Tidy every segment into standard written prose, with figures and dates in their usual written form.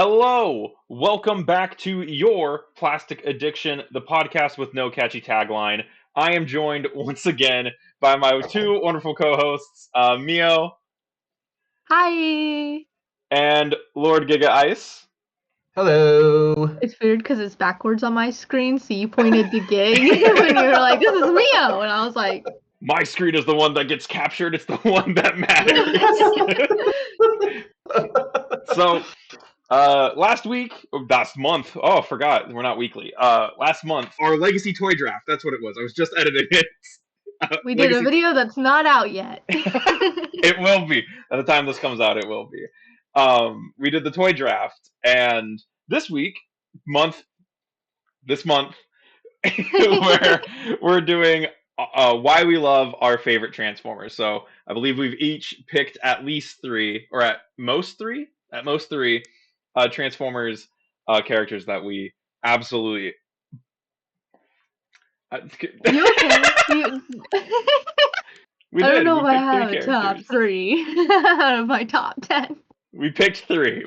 Hello, welcome back to your Plastic Addiction, the podcast with no catchy tagline. I am joined once again by my two wonderful co-hosts, Mio Hi. and Lord Giga Ice. Hello. It's weird because it's backwards on my screen, so you pointed to Gig when you were like, "This is Mio," and I was like, My screen is the one that gets captured. It's the one that matters. So, last month. Oh, I forgot. We're not weekly. Last month, our Legacy Toy Draft. That's what it was. I was just editing it. we did a video that's not out yet. It will be. By the time this comes out, it will be. We did the toy draft, and this month, we're doing why we love our favorite Transformers. So I believe we've each picked at least three, or at most three, Transformers characters that we absolutely. You okay? We I did. don't know We if I picked three have a top characters. 3 out of my top 10. We picked three.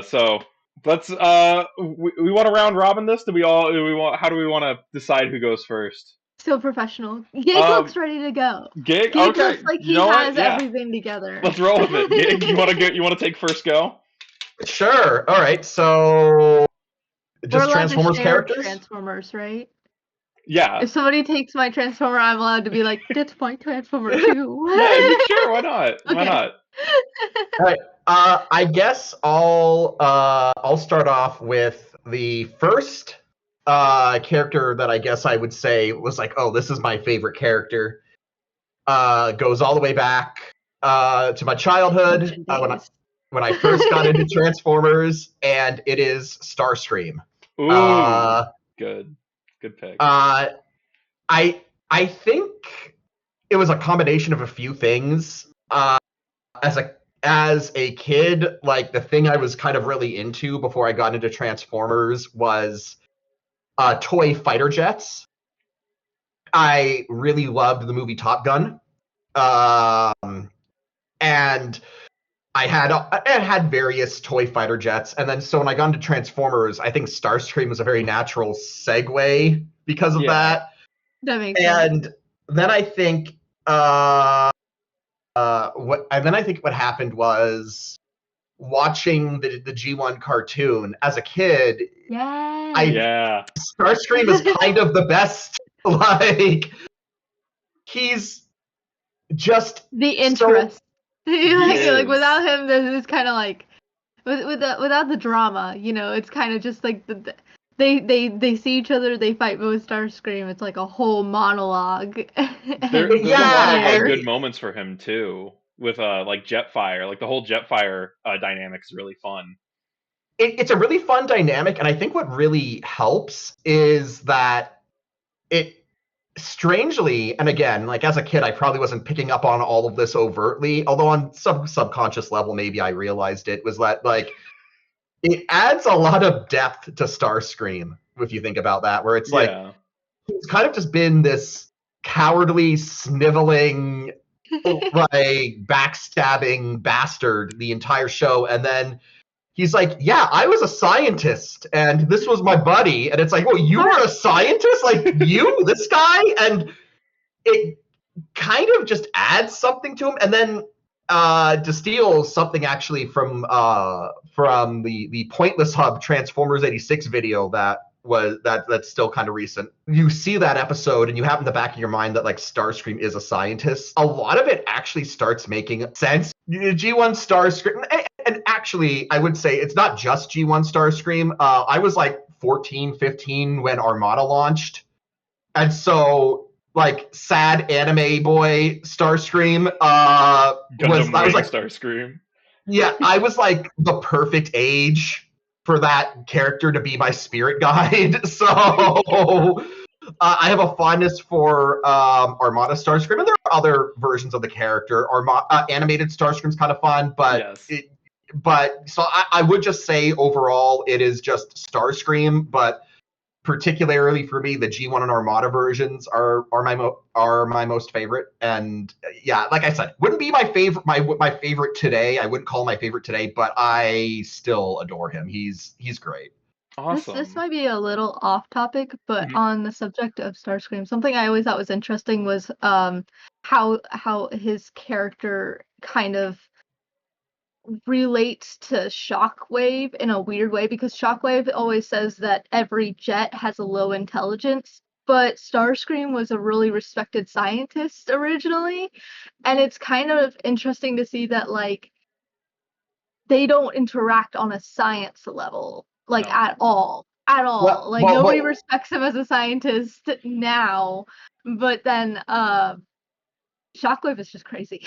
So let's we want to round robin this. How do we want to decide who goes first? So professional. Gig looks ready to go. Gig Gig okay. looks like he has everything together. Let's roll with it. Gig, you want to take first go? Sure. All right. So just We're Transformers characters? Transformers, right? Yeah. If somebody takes my Transformer, I'm allowed to be like, "That's my Transformer too." Yeah, sure. Why not? Okay. Why not? All right. I guess I'll start off with the first character that I guess I would say was like, oh, this is my favorite character. Goes all the way back to my childhood when I first got into Transformers, and it is Starscream. Ooh, good pick. I think it was a combination of a few things. As a kid, like the thing I was kind of really into before I got into Transformers was toy fighter jets. I really loved the movie Top Gun, and I had various toy fighter jets, and then so when I got into Transformers, I think Starscream was a very natural segue because of that. That makes sense. And then I think what happened was watching the G1 cartoon as a kid. Starscream is kind of the best. Like, he's just the interest. Like without him, there's kind of like without the drama, it's kind of just like they see each other, they fight, but with Starscream, it's like a whole monologue. There's a lot of good moments for him too, with like Jetfire. Like the whole Jetfire dynamic is really fun. It's a really fun dynamic, and I think what really helps is that it strangely, and again, like as a kid, I probably wasn't picking up on all of this overtly, although on some subconscious level, maybe I realized it, was that like it adds a lot of depth to Starscream, if you think about that, where it's like he's kind of just been this cowardly, sniveling, like backstabbing bastard the entire show, and then he's like, yeah, I was a scientist, and this was my buddy, and it's like, well, you were a scientist? Like, you, this guy? And it kind of just adds something to him, and then to steal something actually from the Pointless Hub Transformers 86 video that's still kind of recent. You see that episode and you have in the back of your mind that like Starscream is a scientist. A lot of it actually starts making sense. G1 Starscream, and actually I would say it's not just G1 Starscream. I was like 14, 15 when Armada launched. And so like sad anime boy Starscream I was like Starscream. Yeah, I was like the perfect age for that character to be my spirit guide. So I have a fondness for Armada Starscream, and there are other versions of the character. Animated Starscream's kind of fun, but so I would just say overall it is just Starscream, but particularly for me, the G1 and Armada versions are my most favorite. And yeah, like I said, wouldn't be my favorite today. I wouldn't call my favorite today, but I still adore him. He's great. Awesome. This might be a little off topic, but on the subject of Starscream, something I always thought was interesting was how his character kind of relates to Shockwave in a weird way, because Shockwave always says that every jet has a low intelligence, but Starscream was a really respected scientist originally, and it's kind of interesting to see that, like, they don't interact on a science level, like, No. at all. At all. Well, like, well, nobody well- respects him as a scientist now, but then, Shockwave is just crazy.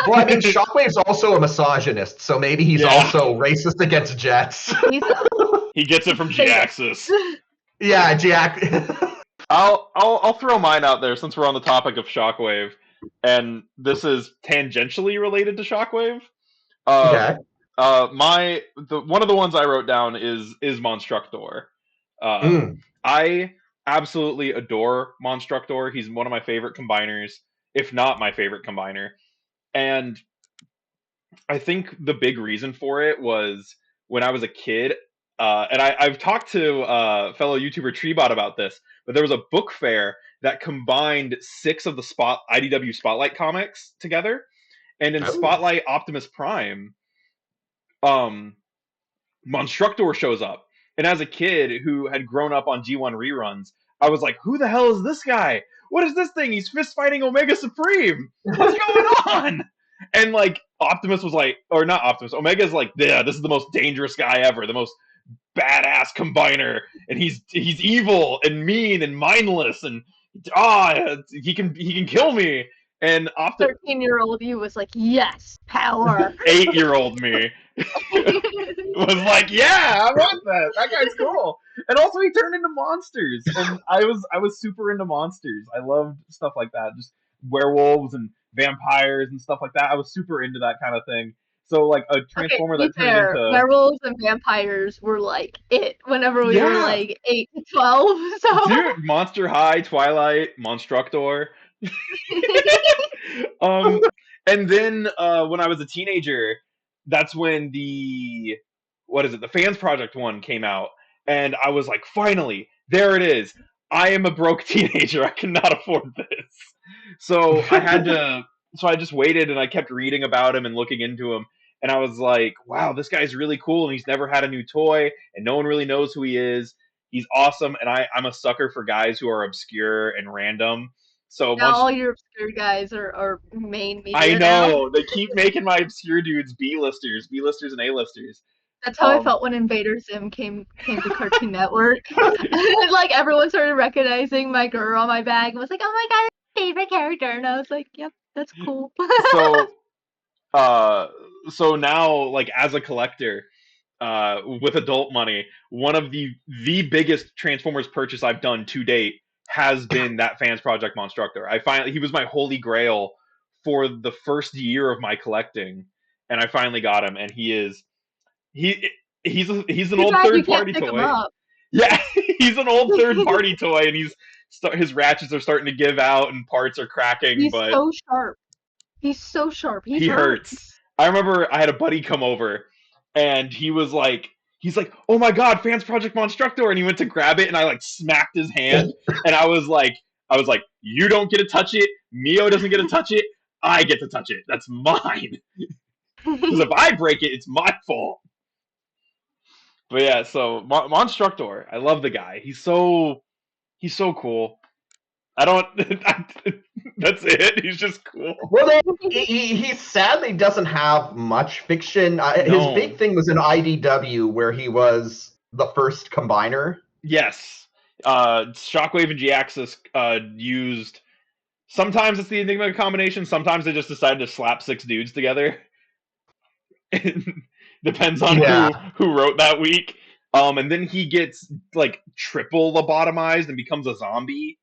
Well, I mean, Shockwave's also a misogynist, so maybe he's also racist against jets. He gets it from G-Axis. Yeah, Jack. I'll throw mine out there since we're on the topic of Shockwave, and this is tangentially related to Shockwave. Okay. One of the ones I wrote down is Monstructor. I absolutely adore Monstructor. He's one of my favorite combiners, if not my favorite combiner. And I think the big reason for it was when I was a kid, and I've talked to fellow YouTuber Treebot about this, but there was a book fair that combined 6 of the IDW Spotlight comics together, and in Spotlight Optimus Prime, Monstructor shows up. And as a kid who had grown up on G1 reruns, I was like, who the hell is this guy? What is this thing? He's fist fighting Omega Supreme. What's going on? And like Optimus was like, or not Optimus, Omega's like, yeah, this is the most dangerous guy ever, the most badass combiner, and he's evil and mean and mindless, and he can kill me. And 13-year-old you was like, yes, power. 8-year-old me was like, yeah, I want that. That guy's cool. And also he turned into monsters, and I was super into monsters. I loved stuff like that, just werewolves and vampires and stuff like that. I was super into that kind of thing. So like a transformer that turned into werewolves and vampires were like it whenever we were like 8 to 12. So dude, Monster High, Twilight, Monstructor. And then when I was a teenager, that's when the Fans Project one came out, and I was like, finally, there it is. I am a broke teenager. I cannot afford this. So I just waited, and I kept reading about him and looking into him, and I was like, wow, this guy's really cool, and he's never had a new toy, and no one really knows who he is. He's awesome, and I'm a sucker for guys who are obscure and random. So now all your obscure guys are main media. I know. Now. They keep making my obscure dudes B-listers and A-listers. That's how I felt when Invader Zim came to Cartoon Network. And, like, everyone started recognizing my girl on my bag and was like, oh my god, that's my favorite character. And I was like, yep, that's cool. So now, like, as a collector, with adult money, one of the biggest Transformers purchase I've done to date has been that Fans Project Monstructor. He was my holy grail for the first year of my collecting, and I finally got him, and he's an old third party toy. Yeah, he's an old third party toy, and his ratchets are starting to give out and parts are cracking. He's but so sharp. He's so sharp. He hurts. I remember I had a buddy come over, and he's like, oh my god, Fans Project Monstructor, and he went to grab it, and I like smacked his hand, and I was like, you don't get to touch it, Mio doesn't get to touch it, I get to touch it. That's mine. Because if I break it, it's my fault. But yeah, so Monstructor, I love the guy. He's so cool. That's it. He's just cool. Well, he sadly doesn't have much fiction. His big thing was in IDW, where he was the first combiner. Yes. Shockwave and G-Axis used... Sometimes it's the Enigma combination, sometimes they just decided to slap 6 dudes together. Depends on who wrote that week. And then he gets, like, triple lobotomized and becomes a zombie.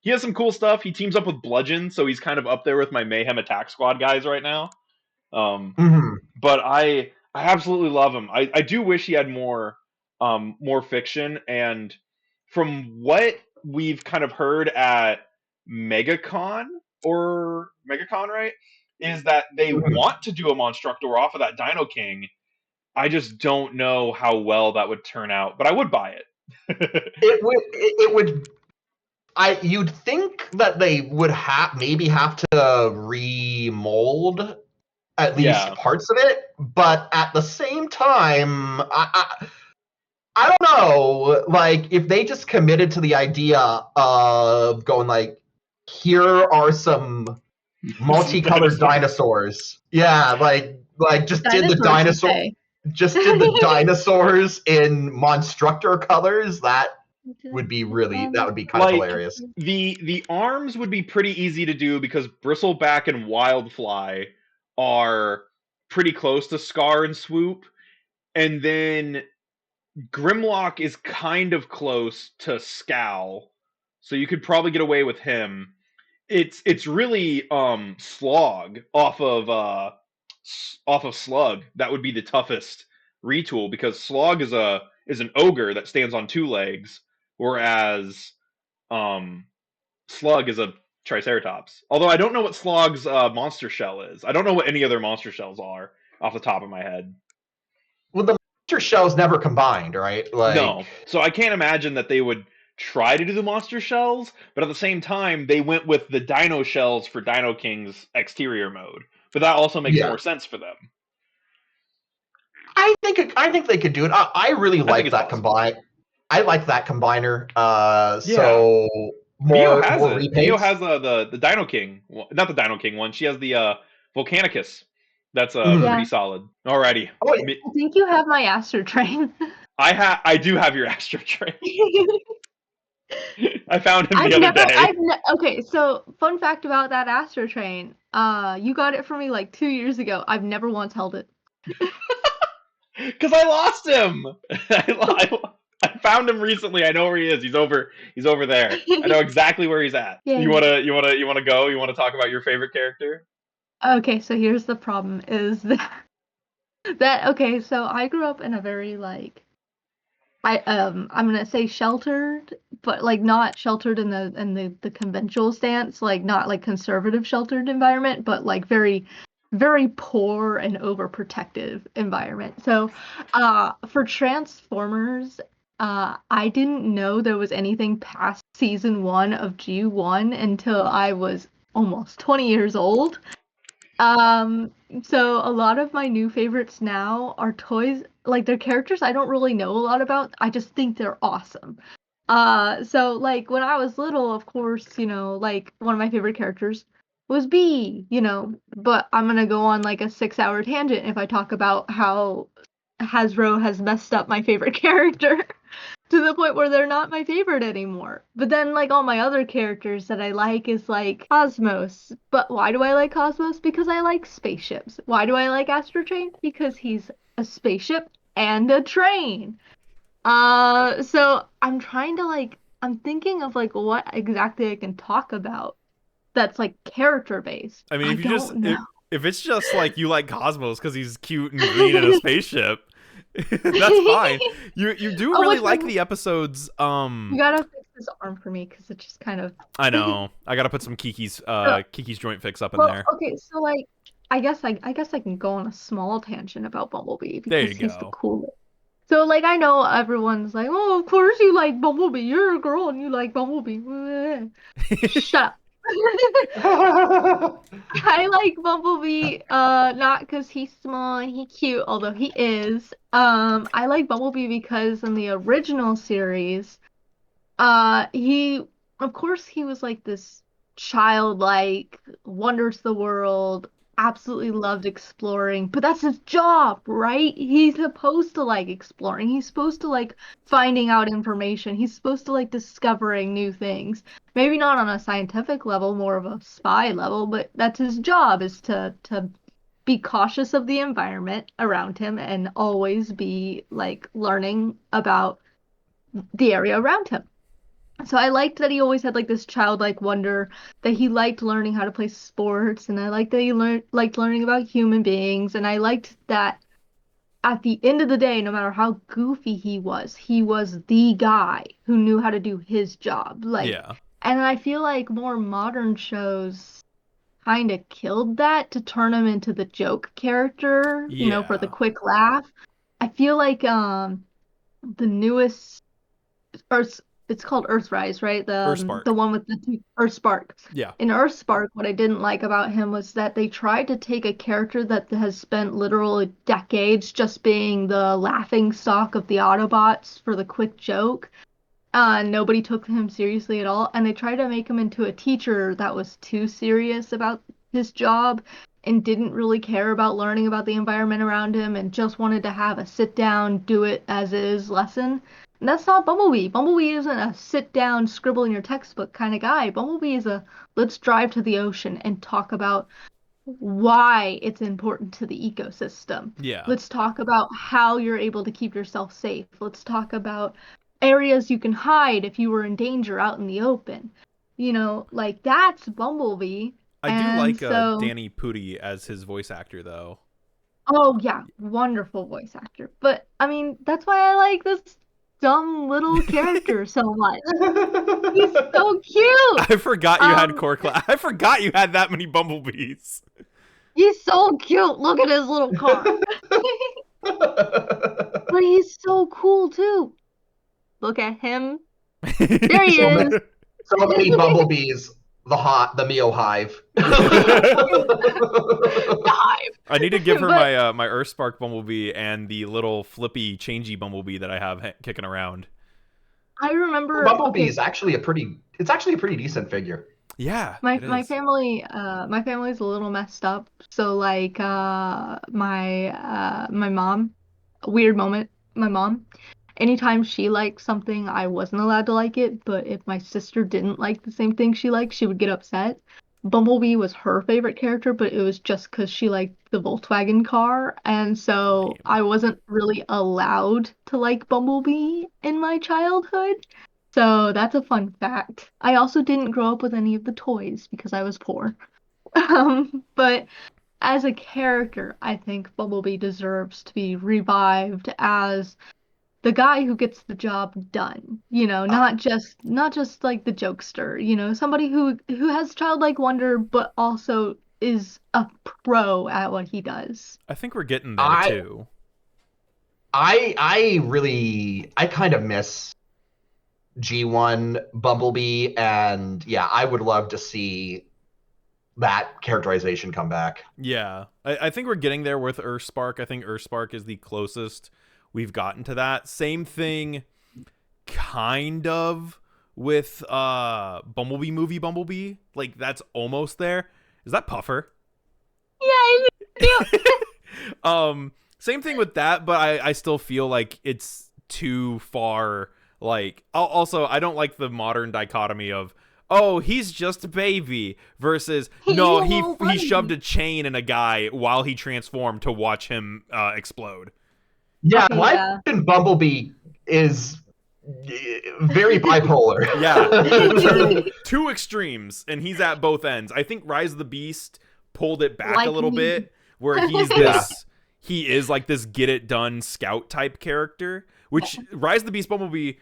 He has some cool stuff. He teams up with Bludgeon, so he's kind of up there with my Mayhem Attack Squad guys right now. But I absolutely love him. I do wish he had more fiction, and from what we've kind of heard at MegaCon or MegaCon, right, is that they want to do a Monstructor off of that Dino King. I just don't know how well that would turn out, but I would buy it. It would. You'd think that they would maybe have to remold at least parts of it, but at the same time, I don't know. Like, if they just committed to the idea of going like, here are some multicolored dinosaurs. Yeah, like just did the dinosaurs in Monstructor colors. That would be kind of hilarious. The arms would be pretty easy to do because Bristleback and Wildfly are pretty close to Scar and Swoop, and then Grimlock is kind of close to Scowl, so you could probably get away with him. It's really Slog off of Slug that would be the toughest retool, because Slog is an ogre that stands on 2 legs, whereas Slug is a Triceratops. Although I don't know what Slog's monster shell is. I don't know what any other monster shells are off the top of my head. Well, the monster shells never combined, right? No. So I can't imagine that they would try to do the monster shells, but at the same time, they went with the dino shells for Dino King's exterior mode. But that also makes more sense for them. I think they could do it. I really like that combine. I like that combiner. So Mio has it. Mio has the Dino King, not the Dino King one. She has the Volcanicus. That's pretty solid. Alrighty. Oh, I think you have my Astro Train. I do have your Astro Train. I found him the other day. Okay, so fun fact about that Astro Train. You got it for me like 2 years ago. I've never once held it. Because I lost him. I found him recently. I know where he is. He's over there. I know exactly where he's at. Yeah. You wanna go? You wanna talk about your favorite character? Okay, so here's the problem is that okay, so I grew up in a very I'm gonna say sheltered, but like not sheltered in the conventional stance, like not like conservative sheltered environment, but like very, very poor and overprotective environment. So for Transformers, I didn't know there was anything past season 1 of G1 until I was almost 20 years old. So a lot of my new favorites now are toys, like they're characters I don't really know a lot about. I just think they're awesome. So like when I was little, of course, like one of my favorite characters was Bee, but I'm gonna go on like a 6-hour tangent if I talk about how Hasbro has messed up my favorite character to the point where they're not my favorite anymore. But then like all my other characters that I like is like Cosmos. But why do I like Cosmos? Because I like spaceships. Why do I like Astro Train? Because he's a spaceship and a train. So I'm trying to I'm thinking of like what exactly I can talk about that's like character based. I mean, if it's just like you like Cosmos because he's cute and green in a spaceship, that's fine. You do really like the episodes. You gotta fix his arm for me because it just kind of. I know. I gotta put some Kiki's joint fix up in there. Okay, so like, I guess I can go on a small tangent about Bumblebee because he's the coolest. So like, I know everyone's like, oh, of course you like Bumblebee. You're a girl and you like Bumblebee. Shut up. I like Bumblebee, not because he's small and he's cute, although he is. I like Bumblebee because in the original series, he was like this childlike, wonders the world, absolutely loved exploring, but that's his job, right? He's supposed to like exploring. He's supposed to like finding out information. He's supposed to like discovering new things. Maybe not on a scientific level, more of a spy level, but that's his job, is to be cautious of the environment around him and always be like learning about the area around him. So I liked that he always had like this childlike wonder, that he liked learning how to play sports, and I liked that he liked learning about human beings, and I liked that at the end of the day, no matter how goofy he was the guy who knew how to do his job. Like, Yeah. and I feel like more modern shows kind of killed that to turn him into the joke character, for the Yeah. quick laugh. I feel like the newest Earth, it's called Earthrise, right? The Earthspark. one with the two, Earthspark. Yeah. In Earthspark, what I didn't like about him was that they tried to take a character that has spent literally decades just being the laughing stock of the Autobots for the quick joke. Nobody took him seriously at all, and they tried to make him into a teacher that was too serious about his job and didn't really care about learning about the environment around him and just wanted to have a sit down, do it as is lesson. And that's not Bumblebee. Bumblebee isn't a sit down, scribble in your textbook kind of guy. Bumblebee is a let's drive to the ocean and talk about why it's important to the ecosystem. Yeah. Let's talk about how you're able to keep yourself safe. Let's talk about areas you can hide if you were in danger out in the open. Like that's Bumblebee. I do And like so, Danny Pudi as his voice actor, though. oh yeah, wonderful voice actor. But I mean, that's why I like this dumb little character so much. He's so cute. I forgot you had Um, core class. I forgot you had that many bumblebees. he's so cute. Look at his little car. But he's so cool too. Look at him. There he is. So many bumblebees. The Mio Hive. The hive. I need to give her But my Earthspark bumblebee and the little flippy changey bumblebee that I have kicking around. I remember Bumblebee is actually a pretty decent figure. Yeah, my it my is. my family's a little messed up. So like my mom, weird moment, my mom, anytime she liked something, I wasn't allowed to like it, but if my sister didn't like the same thing she liked, she would get upset. Bumblebee was her favorite character, but it was just because she liked the Volkswagen car, and so Lame. I wasn't really allowed to like Bumblebee in my childhood. So that's a fun fact. I also didn't grow up with any of the toys because I was poor. But as a character, I think Bumblebee deserves to be revived as the guy who gets the job done. Not just like the jokester, somebody who has childlike wonder but also is a pro at what he does. I think we're getting there I too. I kind of miss G1 Bumblebee, and yeah, I would love to see that characterization come back. Yeah, I think we're getting there with Earthspark. I think Earthspark is the closest we've gotten to that. Same thing, kind of, with Bumblebee movie Bumblebee. Like that's almost there. Is that Puffer? Yeah, Same thing with that, but I still feel like it's too far. Like, also, I don't like the modern dichotomy of, oh, he's just a baby versus no, he shoved a chain in a guy while he transformed to watch him explode. Yeah, okay, life yeah. in Bumblebee is very bipolar. Yeah, two extremes, and he's at both ends. I think Rise of the Beast pulled it back Like a little me. bit, where he's this, he is like this get it done scout type character. Which Rise of the Beast Bumblebee,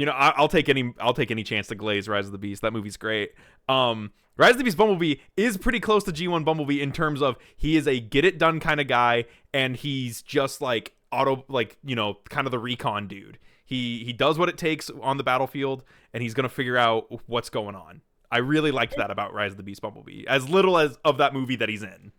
I'll take any chance to glaze Rise of the Beast. That movie's great. Rise of the Beast Bumblebee is pretty close to G1 Bumblebee in terms of he is a get it done kind of guy, and he's just like kind of the recon dude. He does what it takes on the battlefield, and he's gonna figure out what's going on. I really liked that about Rise of the Beast Bumblebee, as little as of that movie that he's in.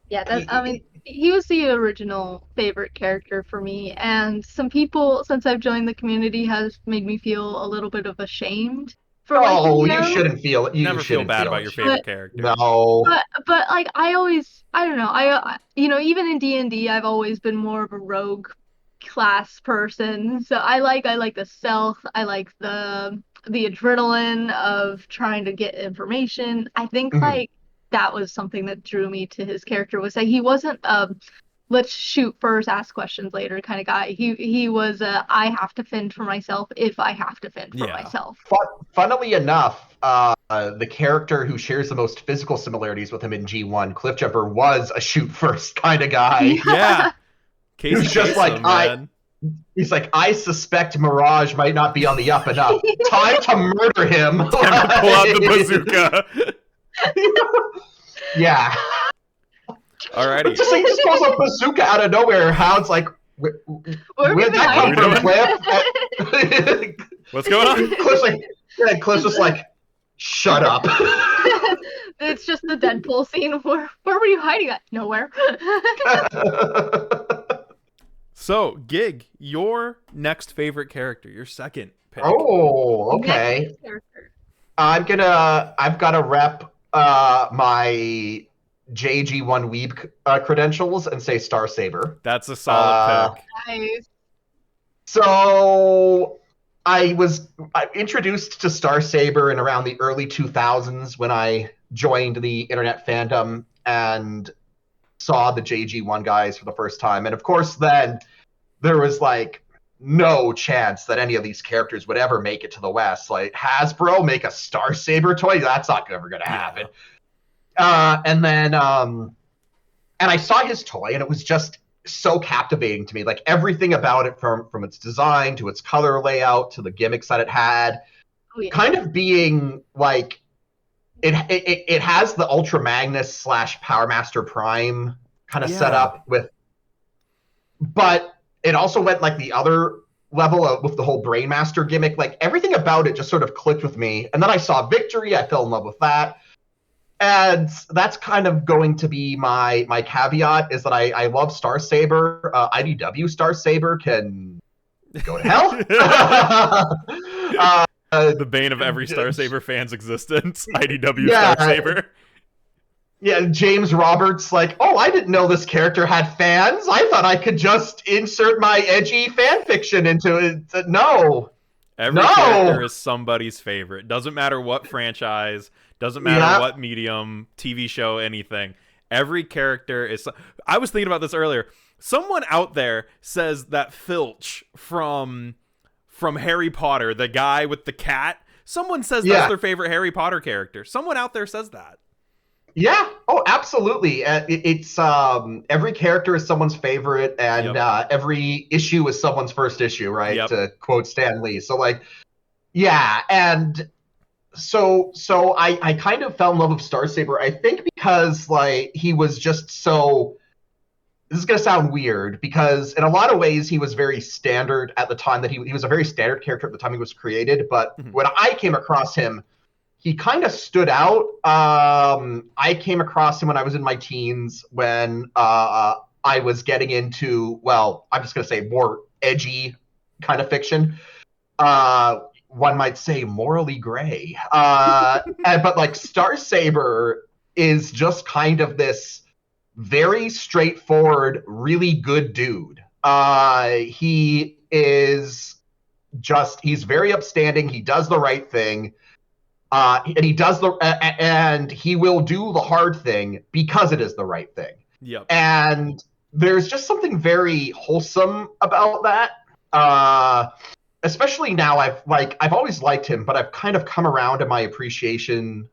Yeah, I mean, he was the original favorite character for me, and some people, since I've joined the community, has made me feel a little bit of ashamed for liking You him. shouldn't feel Never feel bad about your favorite But- character. No. But like I don't know, even in D&D, I've always been more of a rogue class person. So I like the stealth, I like the adrenaline of trying to get information. I think Mhm. like that was something that drew me to his character was that he wasn't let's shoot first, ask questions later kind of guy. He was I have to fend for myself if I have to fend for myself. Funnily enough, the character who shares the most physical similarities with him in G1, Cliffjumper, was a shoot first kind of guy. Yeah. Who's just like, man. He's like, I suspect Mirage might not be on the up and up. Time to murder him. Time to pull out the bazooka. Yeah. Alrighty. Just like just pulls a bazooka out of nowhere. Hound's like, where'd that come from, Cliff? What's going on? Cliff's just like, shut up. It's just the Deadpool scene. Where were you hiding at? Nowhere. So, Gig, your next favorite character, your second pick. Oh, okay. I've got to rep my JG1 Weeb credentials and say Star Saber. That's a solid pick. Nice. So I was introduced to Star Saber in around the early 2000s when I joined the internet fandom and saw the JG1 guys for the first time. And of course, then there was like no chance that any of these characters would ever make it to the West. Like, Hasbro make a Star Saber toy? That's not ever going to happen. And then, and I saw his toy, and it was just so captivating to me. Like, everything about it, from its design to its color layout to the gimmicks that it had, kind of being like, it has the Ultra Magnus / Power Master Prime kind of setup with, but it also went like the other level with the whole Brainmaster gimmick. Like, everything about it just sort of clicked with me. And then I saw Victory. I fell in love with that. And that's kind of going to be my caveat, is that I love Star Saber. IDW Star Saber can go to hell. The bane of every Star Saber fan's existence. IDW Star Saber. Yeah, James Roberts, like, oh, I didn't know this character had fans. I thought I could just insert my edgy fan fiction into it. No. Every character is somebody's favorite. Doesn't matter what franchise, doesn't matter what medium, TV show, anything. Every character is... I was thinking about this earlier. Someone out there says that Filch from Harry Potter, the guy with the cat, someone says that's their favorite Harry Potter character. Someone out there says that. Yeah. Oh, absolutely. It's every character is someone's favorite, and every issue is someone's first issue, right? Yep. To quote Stan Lee. So, like, yeah, and so I kind of fell in love with Star Saber. I think because like he was just so. This is gonna sound weird because in a lot of ways he was very standard at the time that he was a very standard character at the time he was created. But when I came across him, he kind of stood out. I came across him when I was in my teens, when I was getting into, well, I'm just going to say more edgy kind of fiction. One might say morally gray. But like Star Saber is just kind of this very straightforward, really good dude. He is just, he's very upstanding. He does the right thing. And he does and he will do the hard thing because it is the right thing. Yep. And there's just something very wholesome about that. Especially now, I've always liked him, but I've kind of come around to my appreciation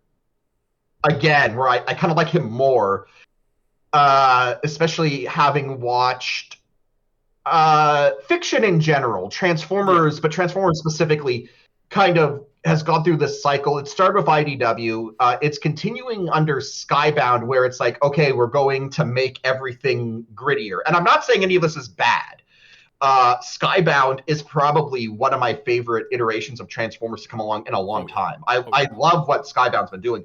again, where I kind of like him more. Especially having watched fiction in general, Transformers, but Transformers specifically, kind of has gone through this cycle. It started with IDW. It's continuing under Skybound, where it's like, okay, we're going to make everything grittier. And I'm not saying any of this is bad. Skybound is probably one of my favorite iterations of Transformers to come along in a long time. I love what Skybound's been doing.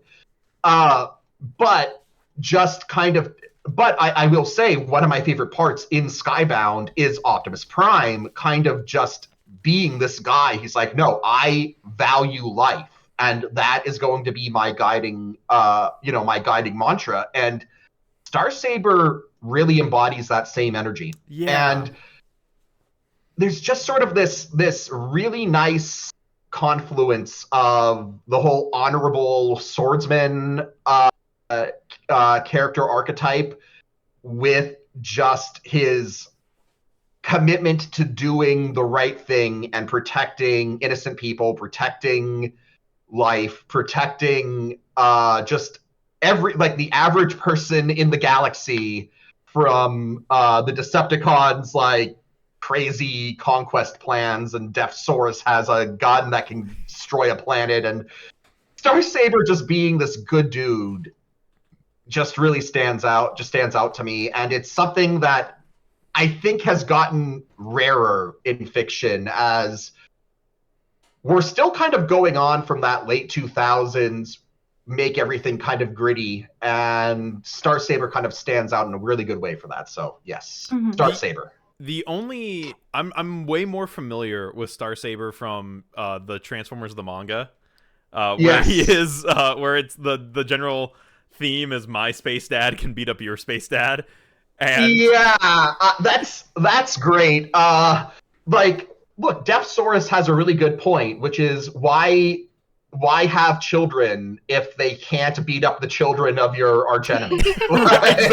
But just kind of... But I will say one of my favorite parts in Skybound is Optimus Prime kind of just being this guy. He's like, no, I value life, and that is going to be my guiding my guiding mantra. And Star Saber really embodies that same energy. And there's just sort of this really nice confluence of the whole honorable swordsman character archetype with just his commitment to doing the right thing and protecting innocent people, protecting life, protecting just the average person in the galaxy from the Decepticons like crazy conquest plans, and Deathsaurus has a gun that can destroy a planet, and Starsaber just being this good dude just really stands out to me. And it's something that I think has gotten rarer in fiction, as we're still kind of going on from that late 2000s, make everything kind of gritty, and Starsaber kind of stands out in a really good way for that. So yes, Starsaber. I'm way more familiar with Starsaber from the Transformers the manga, where Yes. he is where it's the general theme is my space dad can beat up your space dad. And Yeah, that's great. Look, Deathsaurus has a really good point, which is why have children if they can't beat up the children of your archenemy? Exactly.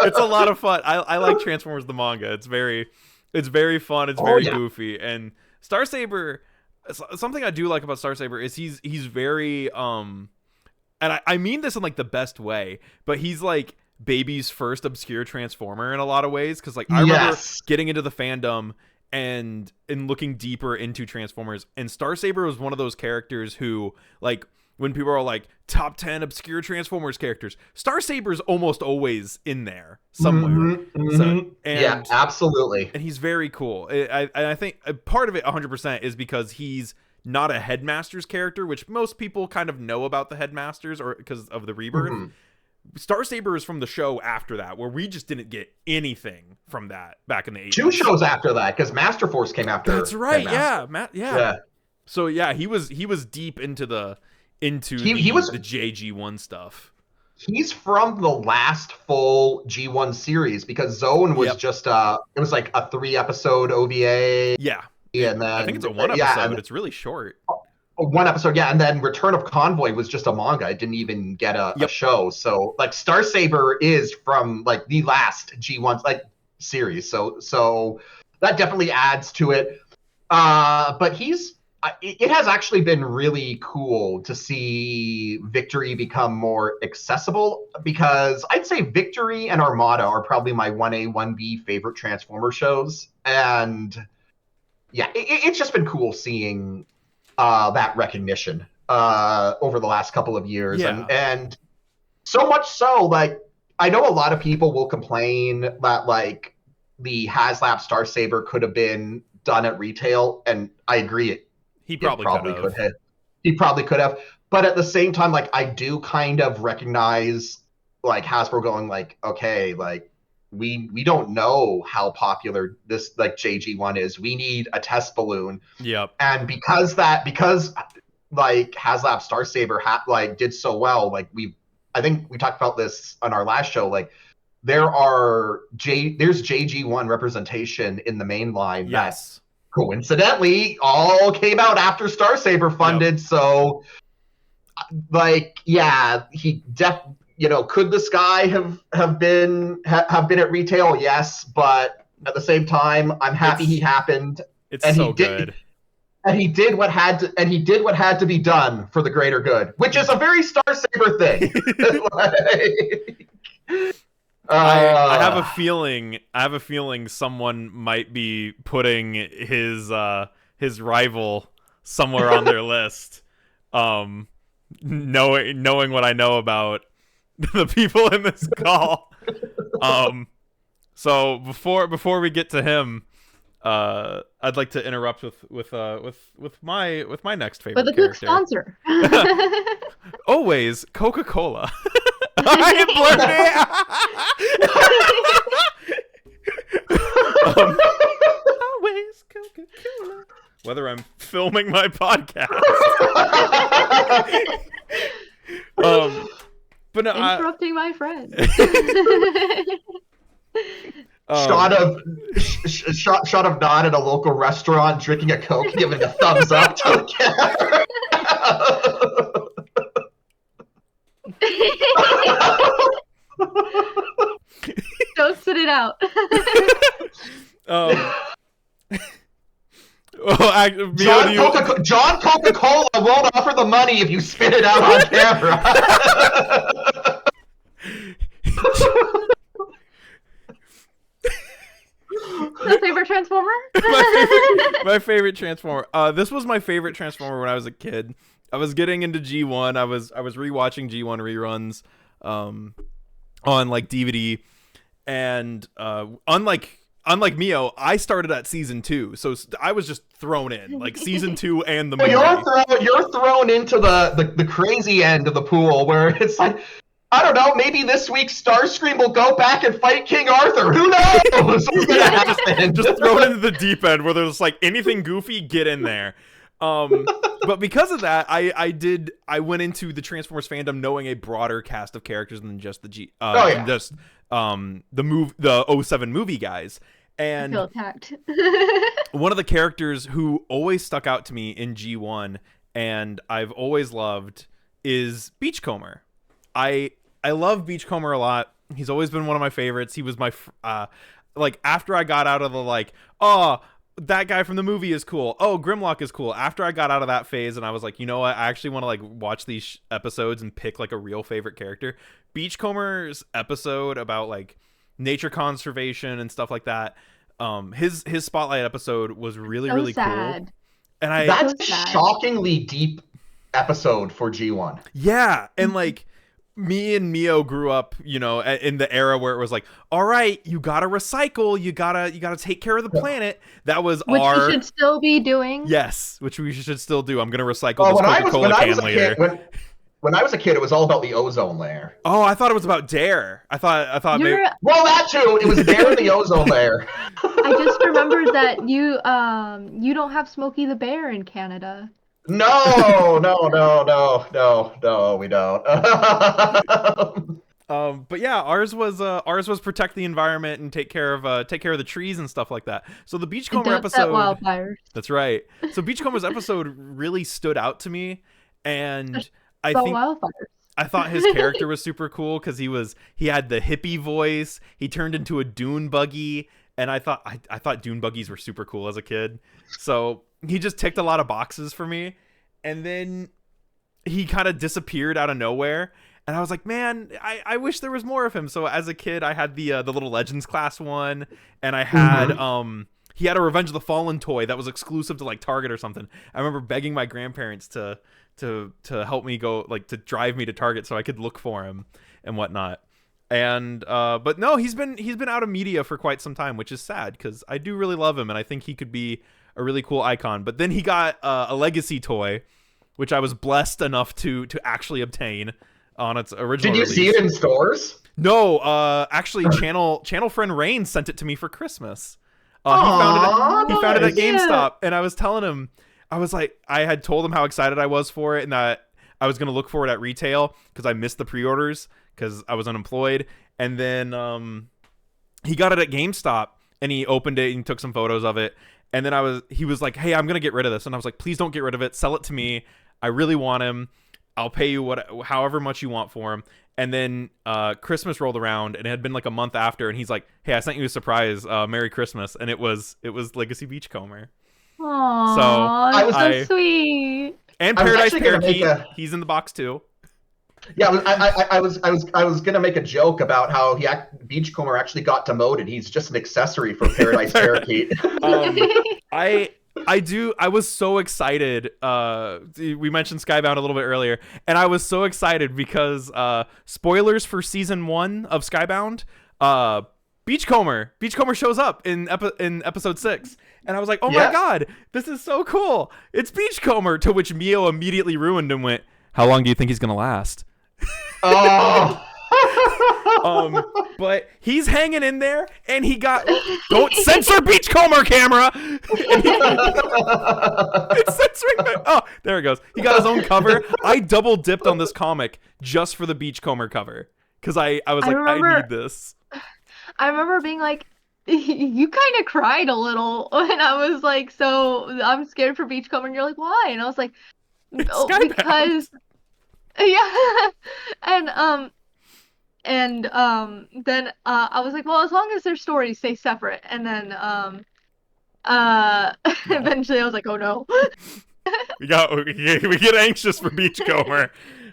It's a lot of fun. I like Transformers the manga. It's very fun. It's very goofy. And Starsaber, something I do like about Starsaber is he's very and I mean this in like the best way, but he's like baby's first obscure Transformer in a lot of ways, because like I remember getting into the fandom and looking deeper into Transformers, and Starsaber was one of those characters who, like, when people are like top 10 obscure Transformers characters, Starsaber's almost always in there somewhere. So, yeah, absolutely. And he's very cool. I think part of it 100% is because he's not a Headmasters character, which most people kind of know about the Headmasters or because of the Rebirth. Starsaber is from the show after that, where we just didn't get anything from that back in the 80s. 2 shows after that, because Master Force came after. That's right. Yeah. So yeah, he was deep into the JG1 stuff. He's from the last full G1 series, because Zone was just it was like a 3-episode OVA. Yeah. And then I think it's a 1 episode. It's really short. 1 episode, yeah, and then Return of Convoy was just a manga. It didn't even get a show. So like Starsaber is from like the last G1 like series. So that definitely adds to it. But it has actually been really cool to see Victory become more accessible, because I'd say Victory and Armada are probably my 1A, 1B favorite Transformer shows. And yeah, it's just been cool seeing that recognition over the last couple of years. And so much so, like, I know a lot of people will complain that like the HasLab Starsaber could have been done at retail, and I agree. He probably could have. He probably could have. But at the same time, like, I do kind of recognize like Hasbro going like, okay, like we don't know how popular this like JG1 is. We need a test balloon. Yep. And because like HasLab Starsaber did so well, like I think we talked about this on our last show, like there's JG1 representation in the main line that coincidentally all came out after Starsaber funded. So like, yeah, could this guy have been at retail? Yes, but at the same time, I'm happy he happened. It's so good. And he did what had to be done for the greater good, which is a very Starsaber thing. I have a feeling someone might be putting his rival somewhere on their list. Knowing what I know about the people in this call. So before we get to him, I'd like to interrupt with my next favorite with a character. good sponsor. Always Coca-Cola. I blurted always Coca-Cola. Whether I'm filming my podcast. But no, interrupting my friend. Shot of Nod at a local restaurant drinking a Coke, giving a thumbs up to the camera. So spit it out. John Coca-Cola won't offer the money if you spit it out on camera. My favorite Transformer? my favorite Transformer. This was my favorite Transformer when I was a kid. I was getting into G1. I was rewatching G1 reruns on like DVD, and unlike Mio, I started at season 2, so I was just thrown in like season 2 and the movie. You're thrown into the crazy end of the pool where it's like, I don't know, maybe this week Starscream will go back and fight King Arthur. Who knows? What's gonna happen? Just thrown into the deep end where there's like anything goofy, get in there. But because of that, I went into the Transformers fandom knowing a broader cast of characters than just the the 07 movie guys. And I feel attacked. One of the characters who always stuck out to me in G1 and I've always loved is Beachcomber. I love Beachcomber a lot. He's always been one of my favorites. He was my like after I got out of the that guy from the movie is cool. Oh, Grimlock is cool. After I got out of that phase and I was like, you know what? I actually want to like watch these episodes and pick like a real favorite character. Beachcomber's episode about like nature conservation and stuff like that. His spotlight episode was really so really sad. Cool. And that's a shockingly deep episode for G1. Yeah, and like me and Mio grew up, you know, in the era where it was like, all right, you gotta recycle, you gotta take care of the planet. That was which we should still be doing. Yes, which we should still do. I'm gonna recycle this Coca-Cola can later. When I was a kid, it was all about the ozone layer. Oh, I thought it was about Dare. I thought maybe... Well, that too. It was Dare in the ozone layer. I just remembered that you don't have Smokey the Bear in Canada. No, we don't. But yeah, ours was protect the environment and take care of the trees and stuff like that. So the Beachcomber episode, wildfires. That's right. So Beachcomber's episode really stood out to me, and I thought his character was super cool because he had the hippie voice. He turned into a dune buggy, and I thought dune buggies were super cool as a kid. So he just ticked a lot of boxes for me, and then he kind of disappeared out of nowhere. And I was like, man, I wish there was more of him. So as a kid, I had the little Legends class one, and I had he had a Revenge of the Fallen toy that was exclusive to like Target or something. I remember begging my grandparents to help me go, like, to drive me to Target so I could look for him and whatnot. And but no, he's been out of media for quite some time, which is sad because I do really love him and I think he could be a really cool icon. But then he got a Legacy toy, which I was blessed enough to actually obtain on its original release. Did you see it in stores? No, actually channel friend Rain sent it to me for Christmas. He found it at GameStop, and I was telling him, I was like, I had told him how excited I was for it and that I was going to look for it at retail because I missed the pre-orders because I was unemployed. And then he got it at GameStop and he opened it and took some photos of it. And then he was like, hey, I'm going to get rid of this. And I was like, please don't get rid of it. Sell it to me. I really want him. I'll pay you however much you want for him. And then Christmas rolled around and it had been like a month after. And he's like, hey, I sent you a surprise. Merry Christmas. And it was Legacy Beachcomber. Aww, so that's so sweet. And Paradise Parakeet, he's in the box too. Yeah, I was gonna make a joke about how Beachcomber actually got demoted. He's just an accessory for Paradise Parakeet. I was so excited. We mentioned Skybound a little bit earlier, and I was so excited because spoilers for season 1 of Skybound. Beachcomber shows up in episode 6, and I was like, oh my god, this is so cool, it's Beachcomber. To which Mio immediately ruined and went, how long do you think he's gonna last? Oh. But he's hanging in there, and he got don't censor Beachcomber, camera. It's censoring that. Oh, there it goes. He got his own cover. I double dipped on this comic just for the Beachcomber cover because I was like, I need this. I remember being like, you kind of cried a little when I was like, so I'm scared for Beachcomber, and you're like, why? And I was like, because yeah. And And then I was like, well, as long as their stories stay separate. And then eventually I was like, oh no. we get anxious for Beachcomber.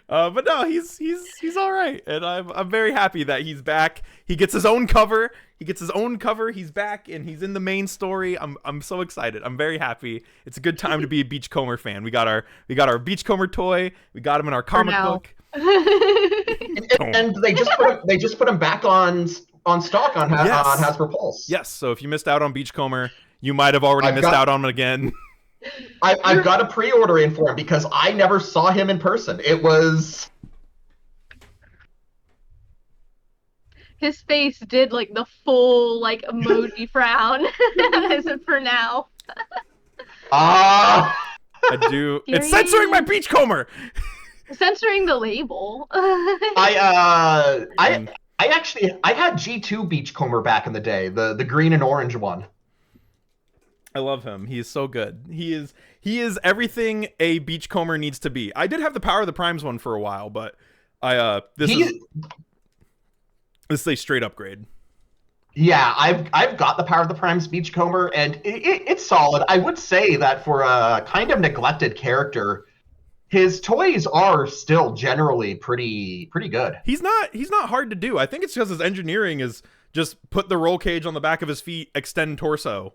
But no, he's all right, and I'm very happy that he's back. He gets his own cover. He's back, and he's in the main story. I'm so excited. I'm very happy. It's a good time to be a Beachcomber fan. We got our Beachcomber toy. We got him in our comic book. and they just put him back on stock on Hasbro Pulse. Yes. So if you missed out on Beachcomber, you might have already missed out on him again. I've got a pre-order in for him because I never saw him in person. It was... His face did like the full like emoji frown. I said for now. I do. It's censoring my Beachcomber. Censoring the label. I had G2 Beachcomber back in the day, the green and orange one. I love him. He is so good. He is everything a Beachcomber needs to be. I did have the Power of the Primes one for a while, but this is a straight upgrade. Yeah, I've got the Power of the Primes Beachcomber, and it's solid. I would say that for a kind of neglected character, his toys are still generally pretty good. He's not hard to do. I think it's because his engineering is just put the roll cage on the back of his feet, extend torso.